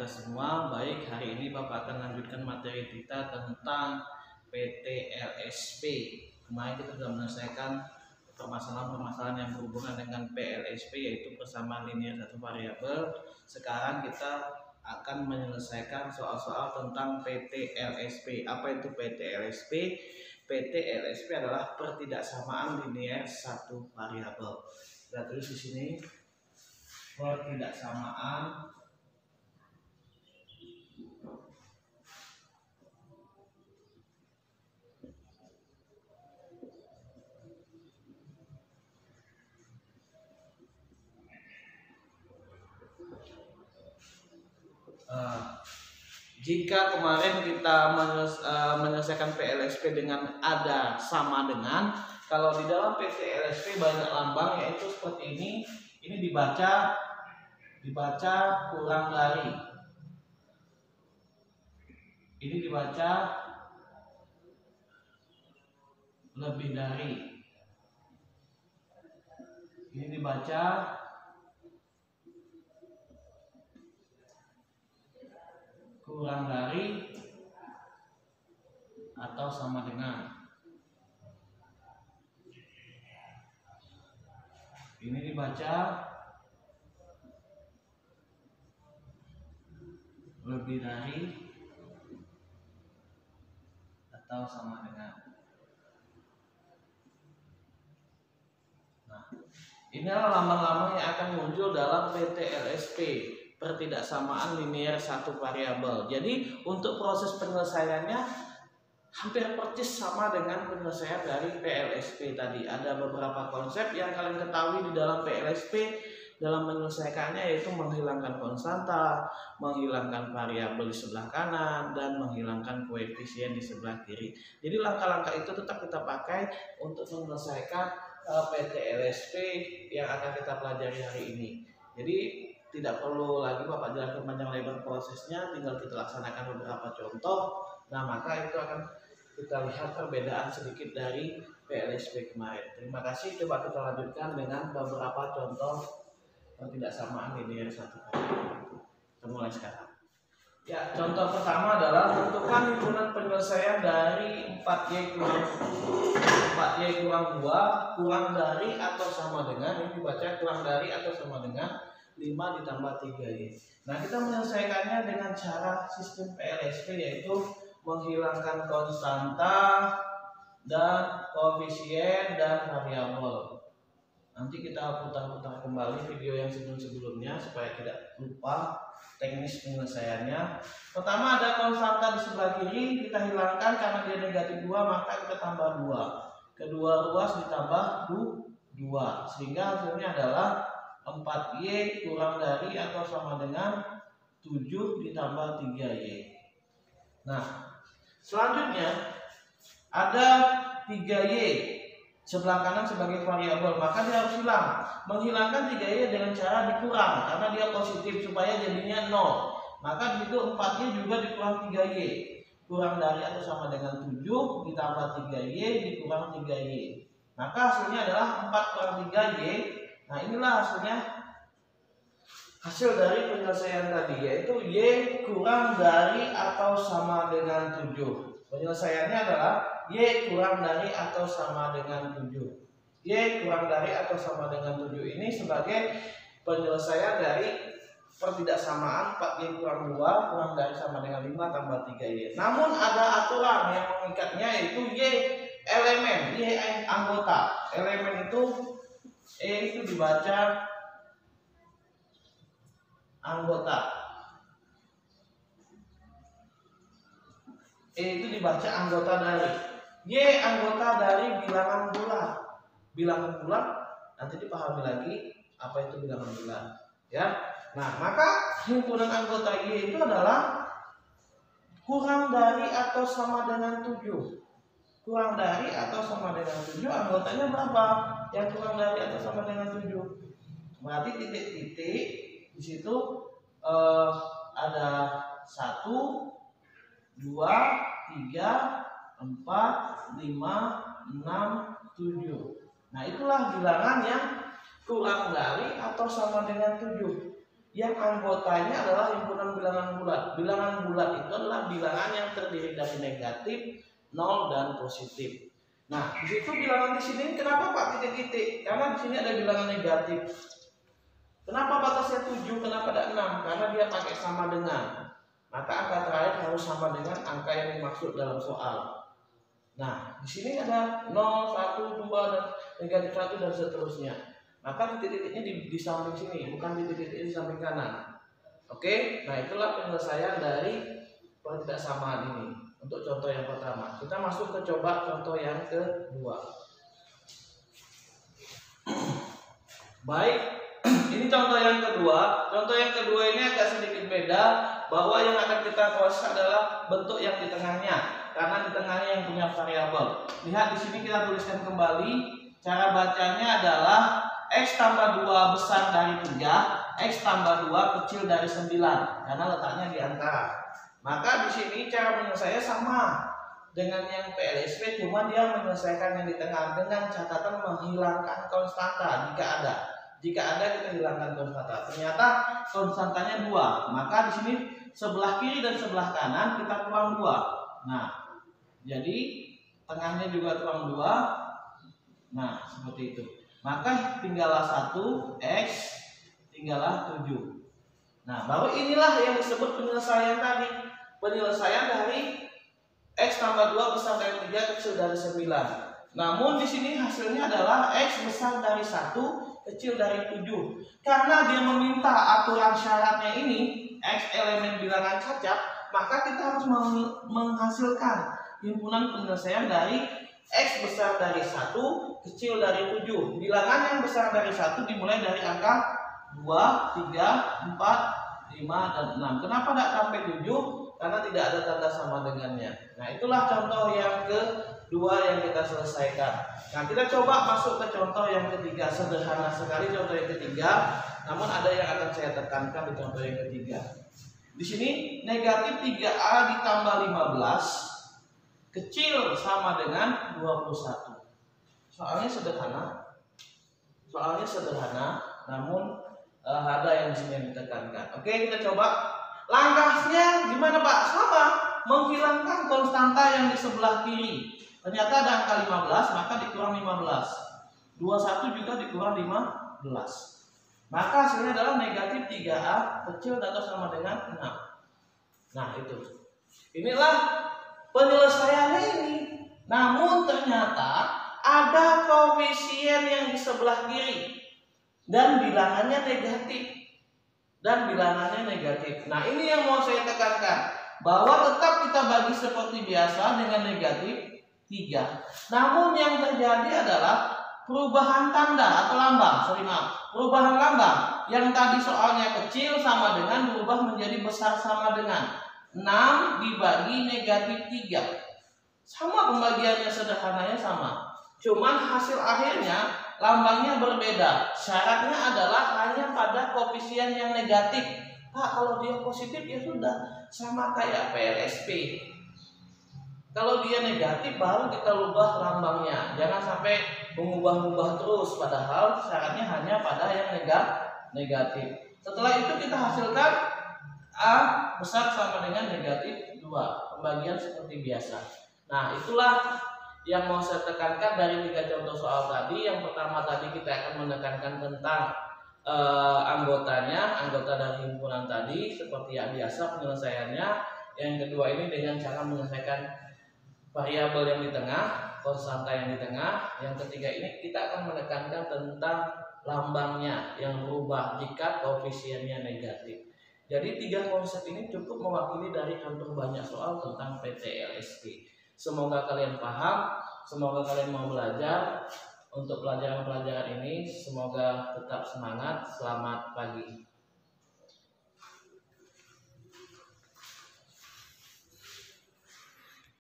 kita semua. Baik, hari ini Bapak akan lanjutkan materi kita tentang PT LSP. Kemarin kita sudah menyelesaikan permasalahan-permasalahan yang berhubungan dengan PLSP, yaitu persamaan linear satu variabel. Sekarang kita akan menyelesaikan soal-soal tentang PT LSP. Apa itu PT LSP? PT LSP adalah pertidaksamaan linear satu variabel. Kita tulis di sini pertidaksamaan jika kemarin kita menyelesaikan PLSP dengan ada sama dengan, kalau di dalam PT LSP banyak lambang, yaitu seperti ini dibaca kurang dari, ini dibaca lebih dari, ini dibaca kurang dari atau sama dengan. Ini dibaca lebih dari atau sama dengan. Nah, inilah lambang-lambang yang akan muncul dalam PT LSP, pertidaksamaan linear satu variabel. Jadi untuk proses penyelesaiannya hampir persis sama dengan penyelesaian dari PLSP tadi. Ada beberapa konsep yang kalian ketahui di dalam PLSP dalam menyelesaikannya, yaitu menghilangkan konstanta, menghilangkan variabel di sebelah kanan, dan menghilangkan koefisien di sebelah kiri. Jadi langkah-langkah itu tetap kita pakai untuk menyelesaikan PT LSP yang akan kita pelajari hari ini. Jadi tidak perlu lagi Bapak jelaskan panjang lebar prosesnya, tinggal kita laksanakan beberapa contoh. Nah, maka itu akan kita lihat perbedaan sedikit dari PLSP kemarin. Terima kasih. Coba kita lanjutkan dengan beberapa contoh pertidaksamaan linear satu variabel. Kita mulai sekarang. Ya, contoh pertama adalah tentukan himpunan penyelesaian dari 4y kurang 2 kurang dari atau sama dengan, ini dibaca kurang dari atau sama dengan 5 ditambah 3y. Nah, kita menyelesaikannya dengan cara sistem PLSP, yaitu menghilangkan konstanta dan koefisien dan variabel. Nanti kita putar-putar kembali video yang sebelum-sebelumnya supaya tidak lupa teknis penyelesaiannya. Pertama ada konstanta di sebelah kiri, kita hilangkan karena dia negatif 2, maka kita tambah 2. Kedua ruas ditambah 2, sehingga hasilnya adalah 4y kurang dari atau sama dengan 7 ditambah 3y. Nah, selanjutnya ada 3y sebelah kanan sebagai variabel, maka dia harus hilang. Menghilangkan 3y dengan cara dikurang karena dia positif supaya jadinya 0. Maka di situ 4y juga dikurang 3y. Kurang dari atau sama dengan 7 ditambah 3y dikurang 3y. Maka hasilnya adalah 4 kurang 3y. Nah, inilah hasilnya, hasil dari penyelesaian tadi, yaitu y kurang dari atau sama dengan 7. Penyelesaiannya adalah y kurang dari atau sama dengan 7. Y kurang dari atau sama dengan 7 ini sebagai penyelesaian dari pertidaksamaan 4y kurang 2 kurang dari sama dengan 5 tambah 3y. Namun ada aturan yang mengikatnya, yaitu y elemen, y anggota. Elemen itu E itu dibaca anggota. E itu dibaca anggota dari. Y anggota dari bilangan bulat. Bilangan bulat nanti dipahami lagi apa itu bilangan bulat, ya. Nah, maka himpunan anggota Y itu adalah kurang dari atau sama dengan 7. Kurang dari atau sama dengan 7, anggotanya berapa? Yang kurang dari atau sama dengan 7. Berarti titik-titik di situ ada 1, 2, 3, 4, 5, 6, 7. Nah, itulah bilangan yang kurang dari atau sama dengan 7. yang anggotanya adalah himpunan bilangan bulat. Bilangan bulat itu adalah bilangan yang terdiri dari negatif, nol, dan positif. Nah, di situ bilangan di sini kenapa Pak titik-titik? Karena di sini ada bilangan negatif. Kenapa batasnya 7? Kenapa ada 6? Karena dia pakai sama dengan. Maka angka terakhir harus sama dengan angka yang dimaksud dalam soal. Nah, di sini ada 0, 1, 2, dan negatif 1 dan seterusnya. Maka titik-titiknya di samping sini, bukan titik-titik di samping kanan. Oke, nah itulah penyelesaian dari pertidaksamaan ini. Untuk contoh yang pertama, kita masuk ke coba contoh yang kedua. Baik, ini contoh yang kedua. Contoh yang kedua ini agak sedikit beda, bahwa yang akan kita proses adalah bentuk yang di tengahnya, karena di tengahnya yang punya variabel. Lihat di sini kita tuliskan kembali. Cara bacanya adalah X tambah 2 besar dari 3, X tambah 2 kecil dari 9, karena letaknya di antara. Maka di sini cara menyelesaikannya sama dengan yang PLSP, cuma dia menyelesaikan yang di tengah dengan catatan menghilangkan konstanta jika ada. Jika ada kita hilangkan konstanta. Ternyata konstantanya 2, maka di sini sebelah kiri dan sebelah kanan kita kurang 2. Nah, jadi tengahnya juga kurang 2. Nah, seperti itu. Maka tinggallah 1, X tinggallah 7. Nah, baru inilah yang disebut penyelesaian tadi. Penyelesaian dari X tambah 2 besar dari 3 kecil dari 9. Namun di sini hasilnya adalah X besar dari 1 kecil dari 7. Karena dia meminta aturan syaratnya ini X elemen bilangan cacat, maka kita harus menghasilkan himpunan penyelesaian dari X besar dari 1 kecil dari 7. Bilangan yang besar dari 1 dimulai dari angka 2, 3, 4, 5, dan 6. Kenapa tidak sampai 7? Karena tidak ada tanda sama dengannya. Nah, itulah contoh yang kedua yang kita selesaikan. Nah, kita coba masuk ke contoh yang ketiga. Sederhana sekali contoh yang ketiga, namun ada yang akan saya tekankan di contoh yang ketiga. Di sini negatif 3A ditambah 15 kecil sama dengan 21. Soalnya sederhana, namun ada yang di sini yang ditekankan. Oke, kita coba. Langkahnya gimana Pak? Sama, menghilangkan konstanta yang di sebelah kiri. Ternyata ada angka 15, maka dikurang 15. 21 juga dikurang 15. Maka hasilnya adalah negatif 3A kecil atau sama dengan 6. Nah, itu. Inilah penyelesaiannya ini. Namun ternyata ada koefisien yang di sebelah kiri dan bilangannya negatif. Nah, ini yang mau saya tekankan, bahwa tetap kita bagi seperti biasa dengan negatif 3. Namun yang terjadi adalah perubahan tanda atau lambang. Perubahan lambang. Yang tadi soalnya kecil sama dengan berubah menjadi besar sama dengan 6 dibagi negatif 3. Sama pembagiannya, sederhananya sama. Cuman hasil akhirnya lambangnya berbeda. Syaratnya adalah hanya pada koefisien yang negatif. Pak, kalau dia positif ya sudah sama kayak PLSP. Kalau dia negatif baru kita ubah lambangnya. Jangan sampai mengubah-ubah terus, padahal syaratnya hanya pada yang negatif. Setelah itu kita hasilkan A besar sama dengan negatif 2. Pembagian seperti biasa. Nah, itulah yang mau saya tekankan dari 3 contoh soal tadi. Yang pertama tadi kita akan menekankan tentang anggota dari himpunan tadi seperti yang biasa penyelesaiannya. Yang kedua ini dengan cara menyelesaikan variabel yang di tengah, konstanta yang di tengah. Yang ketiga ini kita akan menekankan tentang lambangnya yang berubah jika koefisiennya negatif. Jadi 3 konsep ini cukup mewakili dari hampir banyak soal tentang PTLSP. Semoga kalian paham, semoga kalian mau belajar untuk pelajaran-pelajaran ini. Semoga tetap semangat. Selamat pagi.